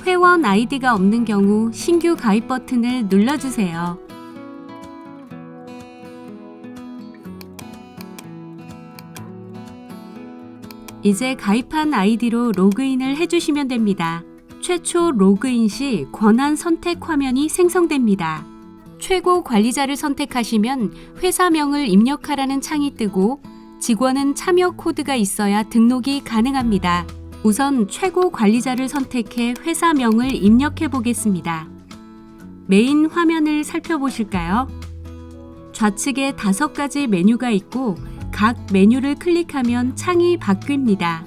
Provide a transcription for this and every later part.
회원 아이디가 없는 경우 신규 가입 버튼을 눌러주세요. 이제 가입한 아이디로 로그인을 해주시면 됩니다. 최초 로그인 시 권한 선택 화면이 생성됩니다. 최고 관리자를 선택하시면 회사명을 입력하라는 창이 뜨고 직원은 참여 코드가 있어야 등록이 가능합니다. 우선 최고 관리자를 선택해 회사명을 입력해 보겠습니다. 메인 화면을 살펴보실까요? 좌측에 5가지 메뉴가 있고 각 메뉴를 클릭하면 창이 바뀝니다.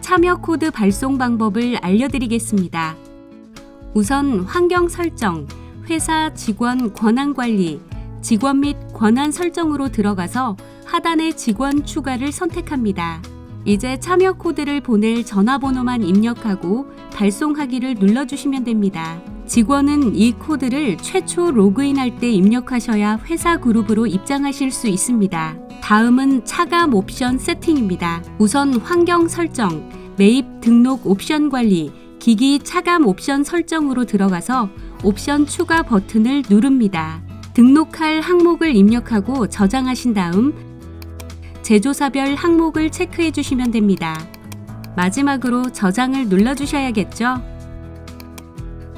참여 코드 발송 방법을 알려드리겠습니다. 우선 환경 설정, 회사 직원 권한 관리, 직원 및 권한 설정으로 들어가서 하단의 직원 추가를 선택합니다. 이제 참여 코드를 보낼 전화번호만 입력하고 발송하기를 눌러주시면 됩니다. 직원은 이 코드를 최초 로그인할 때 입력하셔야 회사 그룹으로 입장하실 수 있습니다. 다음은 차감 옵션 세팅입니다. 우선 환경 설정, 매입 등록 옵션 관리, 기기 차감 옵션 설정으로 들어가서 옵션 추가 버튼을 누릅니다. 등록할 항목을 입력하고 저장하신 다음 제조사별 항목을 체크해 주시면 됩니다. 마지막으로 저장을 눌러주셔야겠죠?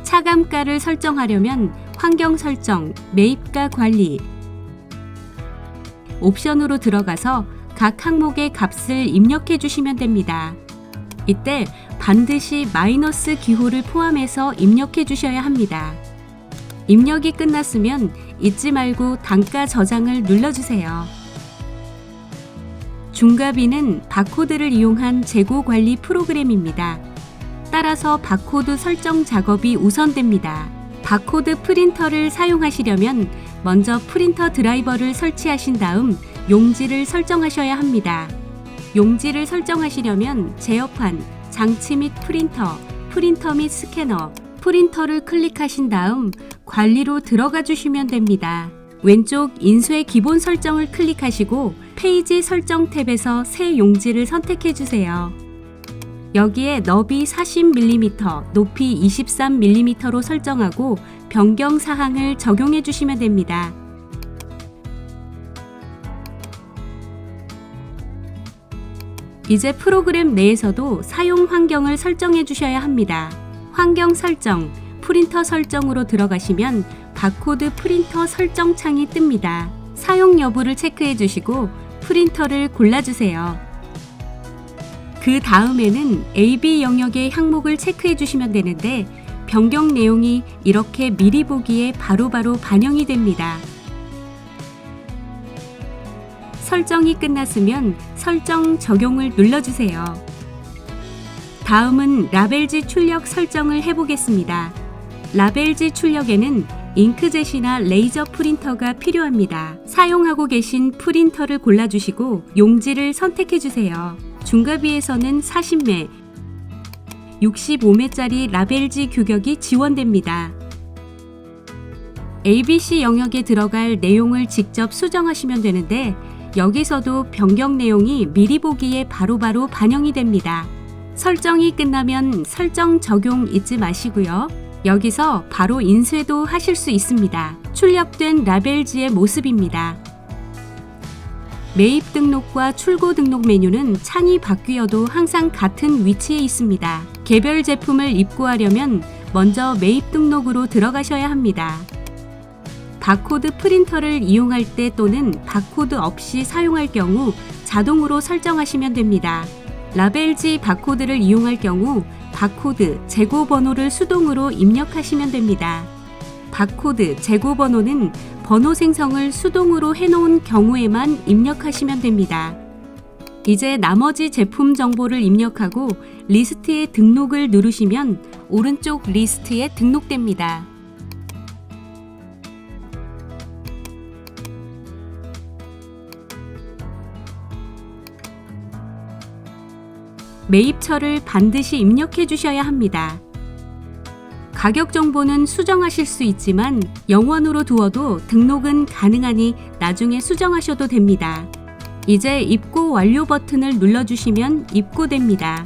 차감가를 설정하려면 환경 설정, 매입가 관리, 옵션으로 들어가서 각 항목의 값을 입력해 주시면 됩니다. 이때 반드시 마이너스 기호를 포함해서 입력해 주셔야 합니다. 입력이 끝났으면 잊지 말고 단가 저장을 눌러주세요. 중과비는 바코드를 이용한 재고 관리 프로그램입니다. 따라서 바코드 설정 작업이 우선됩니다. 바코드 프린터를 사용하시려면 먼저 프린터 드라이버를 설치하신 다음 용지를 설정하셔야 합니다. 용지를 설정하시려면 제어판, 장치 및 프린터, 프린터 및 스캐너, 프린터를 클릭하신 다음 관리로 들어가 주시면 됩니다. 왼쪽 인쇄 기본 설정을 클릭하시고 페이지 설정 탭에서 새 용지를 선택해 주세요. 여기에 너비 40mm, 높이 23mm로 설정하고 변경 사항을 적용해 주시면 됩니다. 이제 프로그램 내에서도 사용 환경을 설정해 주셔야 합니다. 환경 설정, 프린터 설정으로 들어가시면 바코드 프린터 설정 창이 뜹니다. 사용 여부를 체크해 주시고 프린터를 골라주세요. 그 다음에는 AB 영역의 항목을 체크해 주시면 되는데 변경 내용이 이렇게 미리 보기에 바로바로 반영이 됩니다. 설정이 끝났으면 설정 적용을 눌러주세요. 다음은 라벨지 출력 설정을 해보겠습니다. 라벨지 출력에는 잉크젯이나 레이저 프린터가 필요합니다. 사용하고 계신 프린터를 골라주시고 용지를 선택해주세요. 중과비에서는 40매, 65매짜리 라벨지 규격이 지원됩니다. ABC 영역에 들어갈 내용을 직접 수정하시면 되는데 여기서도 변경 내용이 미리 보기에 바로바로 반영이 됩니다. 설정이 끝나면 설정 적용 잊지 마시고요. 여기서 바로 인쇄도 하실 수 있습니다. 출력된 라벨지의 모습입니다. 매입 등록과 출고 등록 메뉴는 창이 바뀌어도 항상 같은 위치에 있습니다. 개별 제품을 입고하려면 먼저 매입 등록으로 들어가셔야 합니다. 바코드 프린터를 이용할 때 또는 바코드 없이 사용할 경우 자동으로 설정하시면 됩니다. 라벨지 바코드를 이용할 경우 바코드 재고 번호를 수동으로 입력하시면 됩니다. 바코드 재고 번호는 번호 생성을 수동으로 해놓은 경우에만 입력하시면 됩니다. 이제 나머지 제품 정보를 입력하고 리스트에 등록을 누르시면 오른쪽 리스트에 등록됩니다. 매입처를 반드시 입력해 주셔야 합니다. 가격 정보는 수정하실 수 있지만 영원으로 두어도 등록은 가능하니 나중에 수정하셔도 됩니다. 이제 입고 완료 버튼을 눌러주시면 입고됩니다.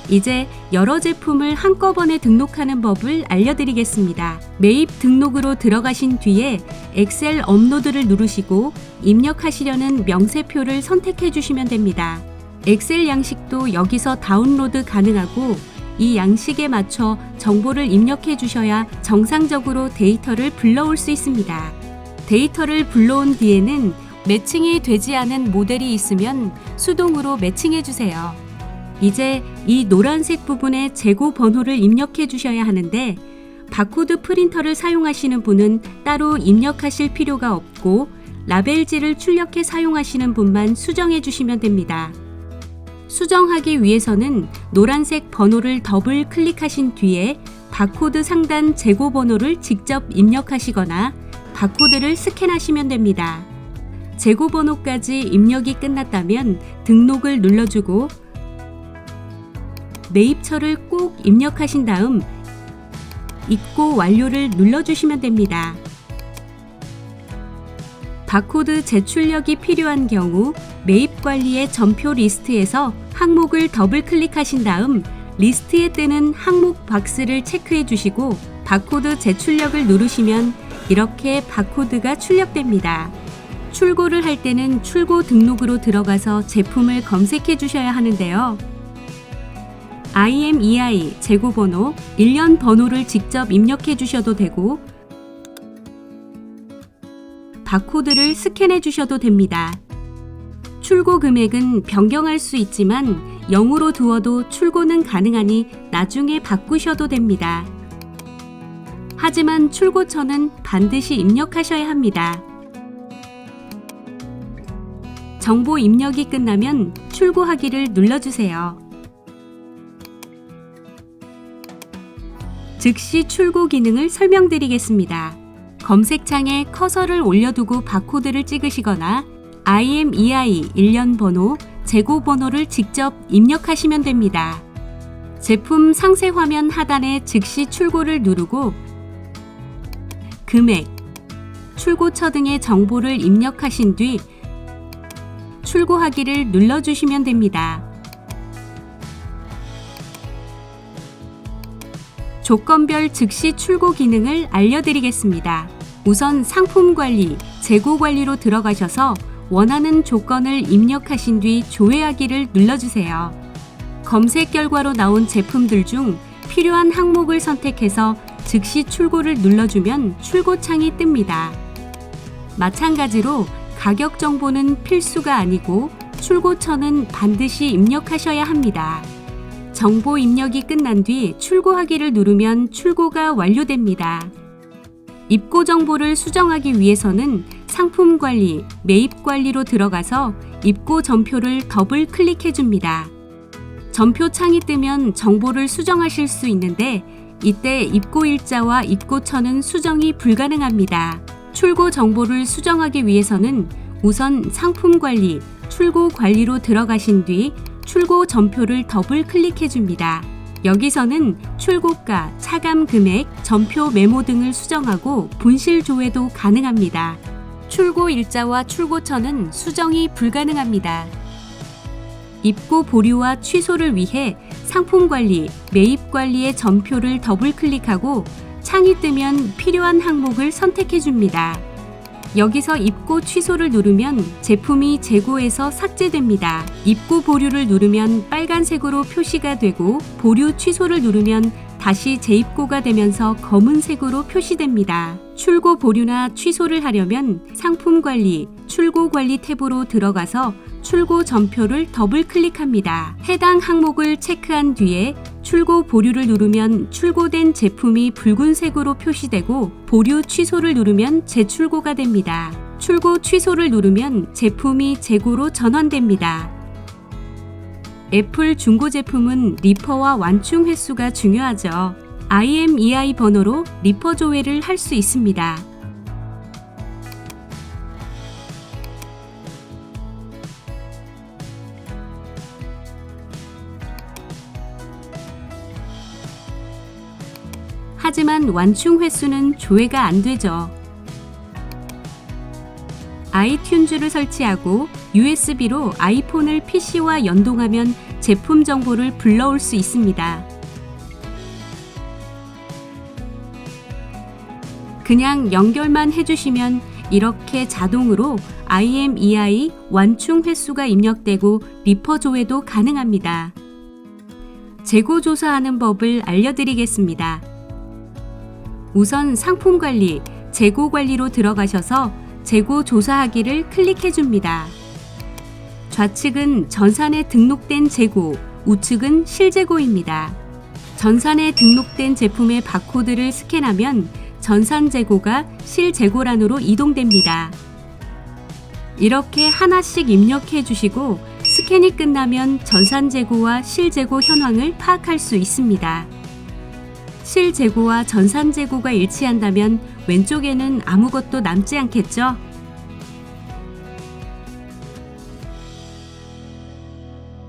이제 여러 제품을 한꺼번에 등록하는 법을 알려드리겠습니다. 매입 등록으로 들어가신 뒤에 엑셀 업로드를 누르시고 입력하시려는 명세표를 선택해 주시면 됩니다. 엑셀 양식도 여기서 다운로드 가능하고 이 양식에 맞춰 정보를 입력해 주셔야 정상적으로 데이터를 불러올 수 있습니다. 데이터를 불러온 뒤에는 매칭이 되지 않은 모델이 있으면 수동으로 매칭해 주세요. 이제 이 노란색 부분에 재고 번호를 입력해 주셔야 하는데 바코드 프린터를 사용하시는 분은 따로 입력하실 필요가 없고 라벨지를 출력해 사용하시는 분만 수정해 주시면 됩니다. 수정하기 위해서는 노란색 번호를 더블 클릭하신 뒤에 바코드 상단 재고 번호를 직접 입력하시거나 바코드를 스캔하시면 됩니다. 재고 번호까지 입력이 끝났다면 등록을 눌러주고 매입처를 꼭 입력하신 다음 입고 완료를 눌러주시면 됩니다. 바코드 재출력이 필요한 경우 매입 관리의 전표 리스트에서 항목을 더블 클릭하신 다음 리스트에 뜨는 항목 박스를 체크해 주시고 바코드 재출력을 누르시면 이렇게 바코드가 출력됩니다. 출고를 할 때는 출고 등록으로 들어가서 제품을 검색해 주셔야 하는데요. IMEI 재고 번호, 일련 번호를 직접 입력해 주셔도 되고 바코드를 스캔해 주셔도 됩니다. 출고 금액은 변경할 수 있지만 0으로 두어도 출고는 가능하니 나중에 바꾸셔도 됩니다. 하지만 출고처는 반드시 입력하셔야 합니다. 정보 입력이 끝나면 출고하기를 눌러주세요. 즉시 출고 기능을 설명드리겠습니다. 검색창에 커서를 올려두고 바코드를 찍으시거나 IMEI 일련 번호, 재고 번호를 직접 입력하시면 됩니다. 제품 상세 화면 하단에 즉시 출고를 누르고 금액, 출고처 등의 정보를 입력하신 뒤 출고하기를 눌러주시면 됩니다. 조건별 즉시 출고 기능을 알려드리겠습니다. 우선 상품 관리, 재고 관리로 들어가셔서 원하는 조건을 입력하신 뒤 조회하기를 눌러주세요. 검색 결과로 나온 제품들 중 필요한 항목을 선택해서 즉시 출고를 눌러주면 출고창이 뜹니다. 마찬가지로 가격 정보는 필수가 아니고 출고처는 반드시 입력하셔야 합니다. 정보 입력이 끝난 뒤 출고하기를 누르면 출고가 완료됩니다. 입고 정보를 수정하기 위해서는 상품 관리, 매입 관리로 들어가서 입고 전표를 더블 클릭해 줍니다. 전표 창이 뜨면 정보를 수정하실 수 있는데 이때 입고 일자와 입고처는 수정이 불가능합니다. 출고 정보를 수정하기 위해서는 우선 상품 관리, 출고 관리로 들어가신 뒤 출고 전표를 더블 클릭해 줍니다. 여기서는 출고가, 차감 금액, 전표 메모 등을 수정하고 분실 조회도 가능합니다. 출고 일자와 출고처는 수정이 불가능합니다. 입고 보류와 취소를 위해 상품 관리, 매입 관리의 전표를 더블 클릭하고 창이 뜨면 필요한 항목을 선택해 줍니다. 여기서 입고 취소를 누르면 제품이 재고에서 삭제됩니다. 입고 보류를 누르면 빨간색으로 표시가 되고 보류 취소를 누르면 다시 재입고가 되면서 검은색으로 표시됩니다. 출고 보류나 취소를 하려면 상품 관리, 출고 관리 탭으로 들어가서 출고 전표를 더블 클릭합니다. 해당 항목을 체크한 뒤에 출고 보류를 누르면 출고된 제품이 붉은색으로 표시되고 보류 취소를 누르면 재출고가 됩니다. 출고 취소를 누르면 제품이 재고로 전환됩니다. 애플 중고 제품은 리퍼와 완충 횟수가 중요하죠. IMEI 번호로 리퍼 조회를 할 수 있습니다. 하지만 완충 횟수는 조회가 안 되죠. 아이튠즈를 설치하고 USB로 아이폰을 PC와 연동하면 제품 정보를 불러올 수 있습니다. 그냥 연결만 해주시면 이렇게 자동으로 IMEI 완충 횟수가 입력되고 리퍼 조회도 가능합니다. 재고 조사하는 법을 알려드리겠습니다. 우선 상품 관리, 재고 관리로 들어가셔서 재고 조사하기를 클릭해 줍니다. 좌측은 전산에 등록된 재고, 우측은 실재고입니다. 전산에 등록된 제품의 바코드를 스캔하면 전산 재고가 실재고란으로 이동됩니다. 이렇게 하나씩 입력해 주시고 스캔이 끝나면 전산 재고와 실재고 현황을 파악할 수 있습니다. 실재고와 전산 재고가 일치한다면 왼쪽에는 아무것도 남지 않겠죠?